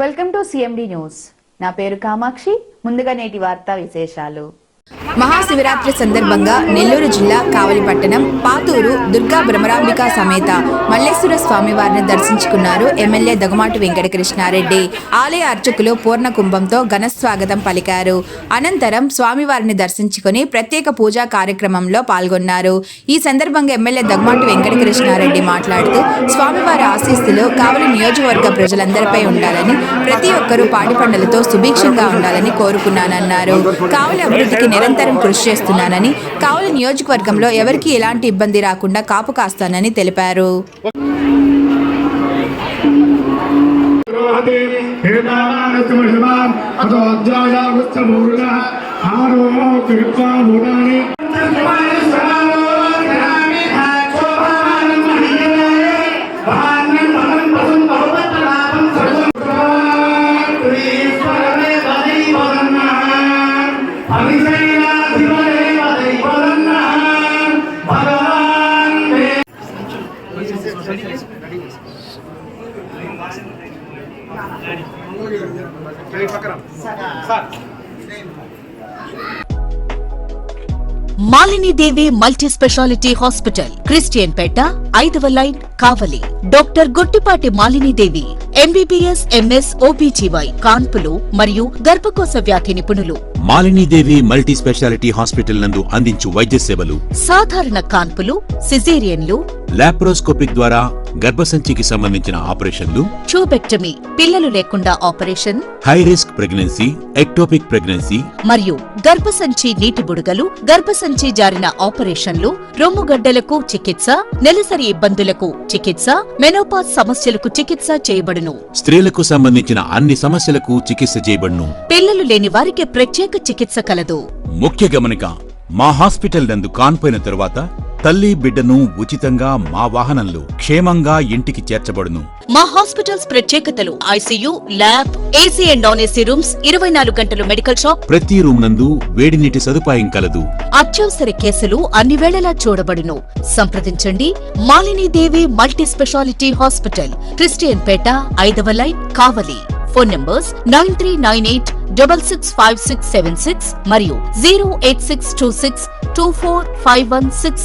Welcome to CMD news. నా పేరు కామాక్షి. ముందుగా నేటి వార్తా విశేషాలు. మహాశివరాత్రి సందర్భంగా నెల్లూరు జిల్లా కావలిపట్టణం పాతూరు దుర్గా భ్రమరాంబిక సమేత మల్లేశ్వర స్వామివారిని దర్శించుకున్నారు ఎమ్మెల్యే దగుమాటి వెంకటకృష్ణారెడ్డి. ఆలయ అర్చకులు పూర్ణ కుంభంతో ఘనస్వాగతం పలికారు. అనంతరం స్వామివారిని దర్శించుకుని ప్రత్యేక పూజా కార్యక్రమంలో పాల్గొన్నారు. ఈ సందర్భంగా ఎమ్మెల్యే దగుమాటి వెంకటకృష్ణారెడ్డి మాట్లాడుతూ స్వామివారి ఆశీస్సులు కావలి నియోజకవర్గ ప్రజలందరిపై ఉండాలని, ప్రతి ఒక్కరూ పాడి పంటలతో సుభిక్షంగా ఉండాలని కోరుకున్నానన్నారు. కావలి అభివృద్ధికి నిరంతరం కృషి చేస్తున్నానని, కావలి నియోజకవర్గంలో ఎవరికీ ఎలాంటి ఇబ్బంది రాకుండా కాపు కాస్తానని తెలిపారు. మాలిని దేవి మల్టీ స్పెషాలిటీ హాస్పిటల్, క్రిస్టియన్ పేట, 5వ లైన్, కావలి. డాక్టర్ గుట్టిపాటి మాలిని దేవి ఎంబీబీఎస్, ఎంఎస్, ఓబీజీవై, కాన్పులు మరియు గర్భకోశ వ్యాధి నిపుణులు. మాలినీదేవి మల్టీ స్పెషాలిటీ హాస్పిటల్ నందు అందించు వైద్య సేవలు: సాధారణ కాన్పులు, సిజేరియన్లు, లాప్రోస్కోపిక్ ద్వారా గర్భసంచికి సంబంధించిన ఆపరేషన్లు, ట్యూబెక్టమీ, పిల్లలు లేకుండా operation, high risk pregnancy, ectopic pregnancy మరియు గర్భసంచి నీటి బుడగలు, గర్భసంచి జారిన ఆపరేషన్లు, రొమ్ముగడ్డలకు చికిత్స, నెలసరి ఇబ్బందులకు చికిత్స, మెనోపాజ్ సమస్యలకు చికిత్స చేయబడును. స్త్రీలకు సంబంధించిన అన్ని సమస్యలకు చికిత్స చేయబడును. పిల్లలు లేని వారికి ప్రత్యేక చికిత్స కలదు. ముఖ్య గమనిక: మా హాస్పిటల్ నందు కాన్పోయిన తరువాత తల్లి బిడ్డను ఉచితంగా మా వాహనంలో క్షేమంగా ఇంటికి చేర్చబడును. మా హాస్పిటల్స్ ప్రత్యేకతలు: ICU, lab, AC and non AC rooms, 24 గంటలు మెడికల్ షాప్, ప్రతి రూమ్ నందు వేడి నీటి సదుపాయం కలదు. అత్యవసర కేసులు అన్ని వేళలా చూడబడును. సంప్రదించండి మాలిని దేవి మల్టీ స్పెషాలిటీ హాస్పిటల్, క్రిస్టియన్ పేట, 5వ లైన్, కావలి. ఫోన్ నంబర్స్ 9398665676 మరియు 08626245166.